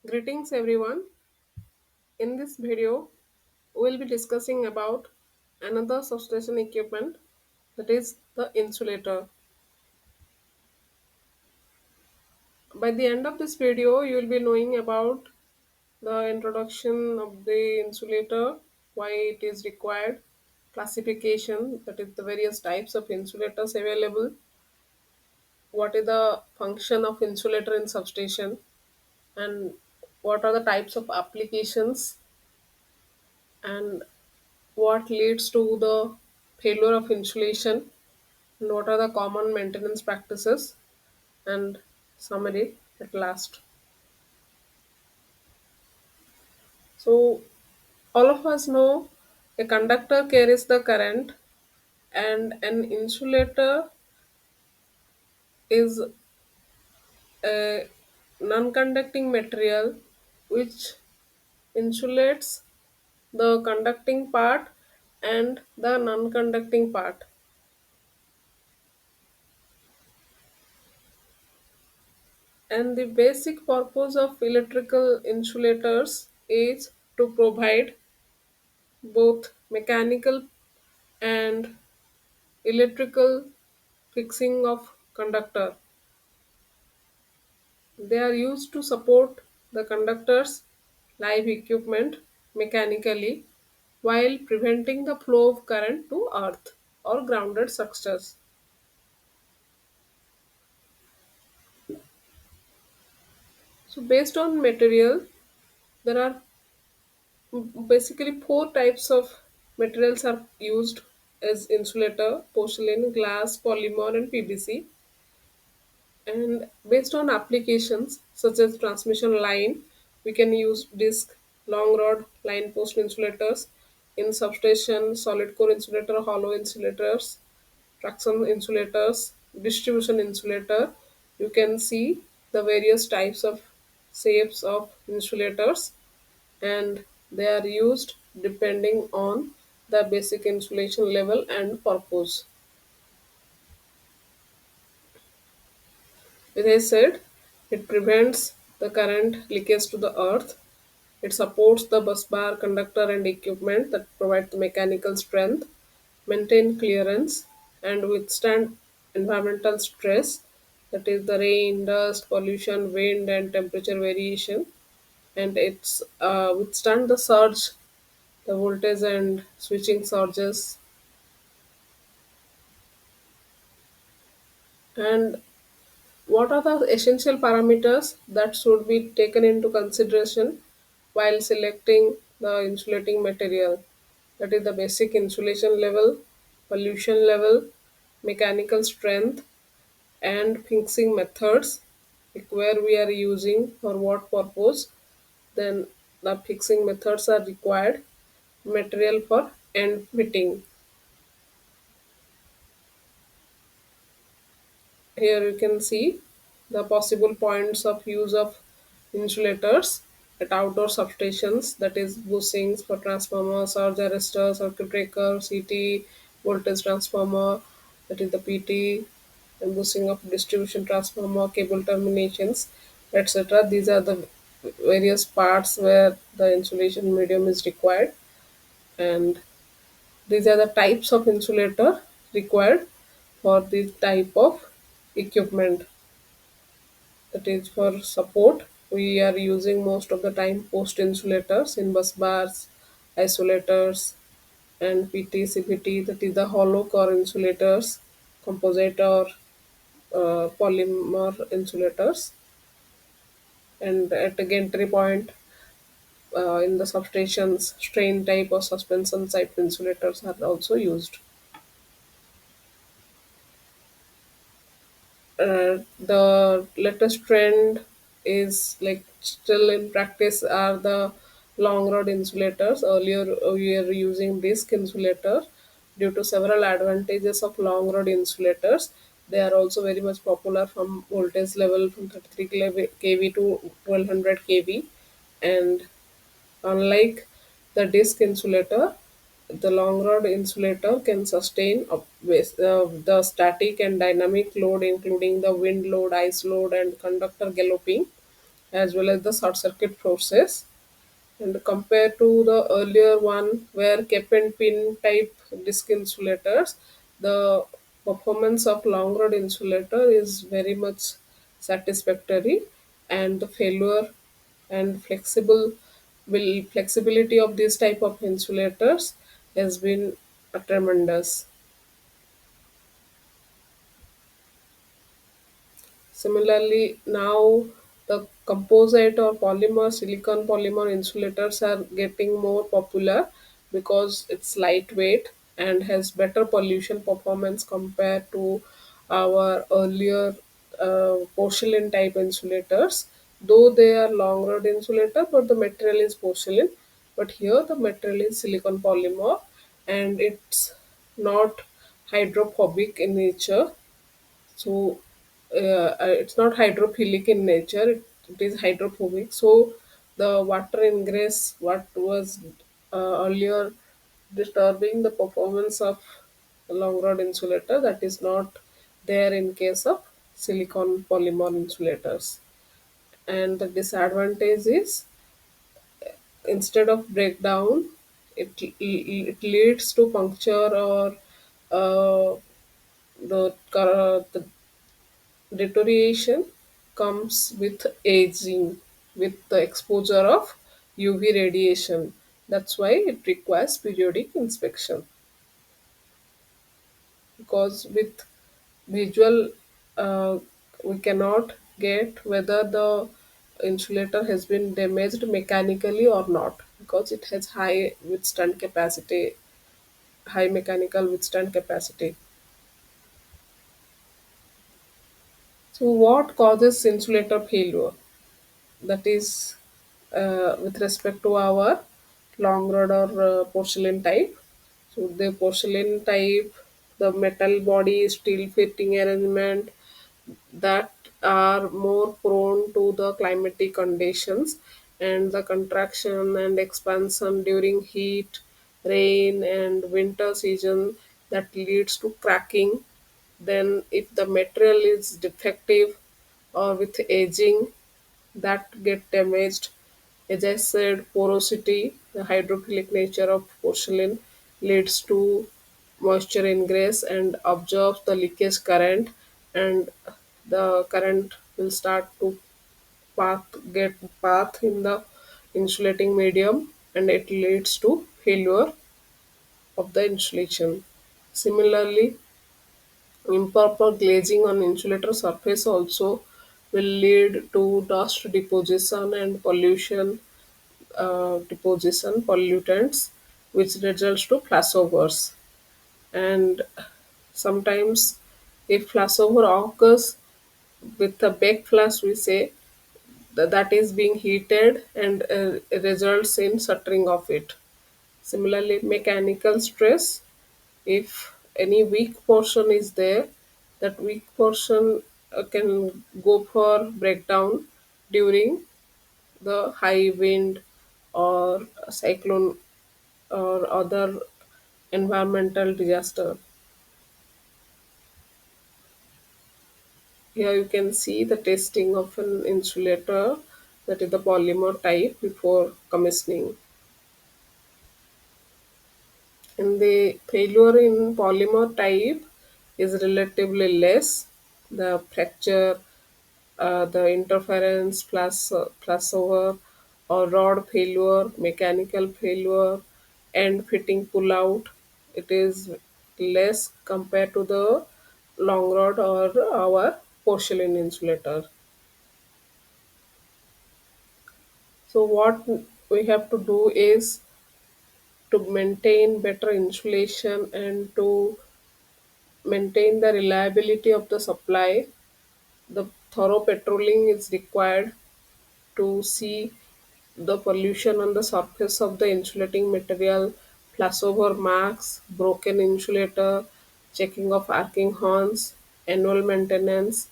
Greetings everyone. In this video, we'll be discussing about another substation equipment, that is the insulator. By the end of this video, you will be knowing about the introduction of the insulator, why it is required, classification, that is the various types of insulators available, what is the function of insulator in substation, and what are the types of applications, and what leads to the failure of insulation, and what are the common maintenance practices, and summary at last. So all of us know a conductor carries the current, and an insulator is a non-conducting material which insulates the conducting part and the non-conducting part. And the basic purpose of electrical insulators is to provide both mechanical and electrical fixing of conductor. They are used to support the conductor's live equipment mechanically while preventing the flow of current to earth or grounded structures. So based on material, there are basically four types of materials are used as insulator: porcelain, glass, polymer, and PVC. And based on applications such as transmission line, we can use disc, long rod, line post insulators. In substation, solid core insulator, hollow insulators, traction insulators, distribution insulator. You can see the various types of shapes of insulators, and they are used depending on the basic insulation level and purpose. As I said, it prevents the current leakage to the earth. It supports the bus bar, conductor, and equipment that provide the mechanical strength, maintain clearance, and withstand environmental stress, that is the rain, dust, pollution, wind, and temperature variation. And it's withstand the surge, the voltage and switching surges. And what are the essential parameters that should be taken into consideration while selecting the insulating material? That is the basic insulation level, pollution level, mechanical strength, and fixing methods, like where we are using for what purpose. Then the fixing methods are required, material for end fitting. Here you can see the possible points of use of insulators at outdoor substations, that is bushings for transformer, surge arrestor, circuit breaker, CT, voltage transformer, that is the PT, and bushing of distribution transformer, cable terminations, etc. These are the various parts where the insulation medium is required, and these are the types of insulator required for this type of equipment. That is for support. We are using most of the time post insulators in bus bars, isolators, and PT, CPT, that is the hollow core insulators, composite or polymer insulators, and at the entry point in the substations, strain type or suspension type insulators are also used. The latest trend is, like, still in practice, are the long rod insulators. Earlier we were using disc insulator. Due to several advantages of long rod insulators, they are also very much popular from voltage level from 33 kV to 1200 kV. And unlike the disc insulator, the long rod insulator can sustain the static and dynamic load, including the wind load, ice load, and conductor galloping, as well as the short circuit process. And compared to the earlier one where cap and pin type disc insulators, the performance of long rod insulator is very much satisfactory, and the failure and flexibility of this type of insulators has been tremendous. Similarly, now the composite or polymer, silicon polymer insulators are getting more popular because it's lightweight and has better pollution performance compared to our earlier porcelain type insulators. Though they are long rod insulator, but the material is porcelain. But here the material is silicon polymer, and it's not hydrophobic in nature, so it's not hydrophilic in nature, it is hydrophobic. So the water ingress, what was earlier disturbing the performance of a long rod insulator, that is not there in case of silicon polymer insulators. And the disadvantage is, instead of breakdown, it leads to puncture or the deterioration comes with aging, with the exposure of UV radiation. That's why it requires periodic inspection, because with visual uh, we cannot get whether the insulator has been damaged mechanically or not, because it has high mechanical withstand capacity. So what causes insulator failure? That is, with respect to our long rod or porcelain type. So the porcelain type, the metal body steel fitting arrangement that are more prone to the climatic conditions and the contraction and expansion during heat, rain, and winter season, that leads to cracking. Then if the material is defective or with aging, that get damaged. As I said, porosity, the hydrophilic nature of porcelain leads to moisture ingress and absorbs the leakage current, and the current will start to path get path in the insulating medium, and it leads to failure of the insulation. Similarly, improper glazing on insulator surface also will lead to dust deposition and pollution, deposition pollutants, which results to flashovers. And sometimes if flashover occurs with a backflash, we say that is being heated and results in shuttering of it. Similarly, mechanical stress, if any weak portion is there, that weak portion can go for breakdown during the high wind or cyclone or other environmental disaster. Here you can see the testing of an insulator, that is the polymer type, before commissioning. And the failure in polymer type is relatively less. The fracture, the interference, flashover, or rod failure, mechanical failure, and fitting pull out, it is less compared to the long rod or our porcelain insulator. So what we have to do is to maintain better insulation and to maintain the reliability of the supply. The thorough patrolling is required to see the pollution on the surface of the insulating material, flashover marks, broken insulator, checking of arcing horns, annual maintenance,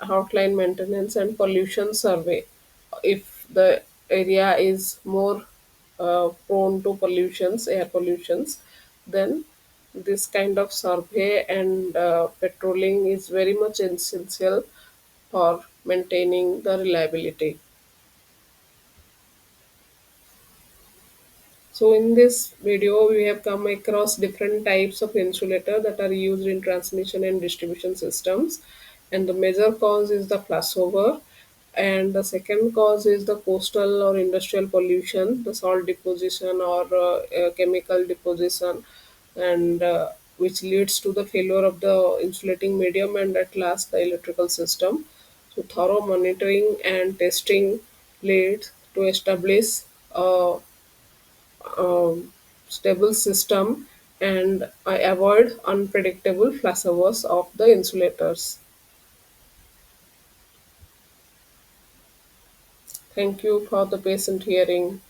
outline maintenance, and pollution survey. If the area is more prone to pollutions, air pollutions, then this kind of survey and patrolling is very much essential for maintaining the reliability. So in this video, we have come across different types of insulator that are used in transmission and distribution systems. And the major cause is the flashover. And the second cause is the coastal or industrial pollution, the salt deposition or chemical deposition, and which leads to the failure of the insulating medium and at last the electrical system. So thorough monitoring and testing leads to establish a stable system, and I avoid unpredictable flashovers of the insulators. Thank you for the patient hearing.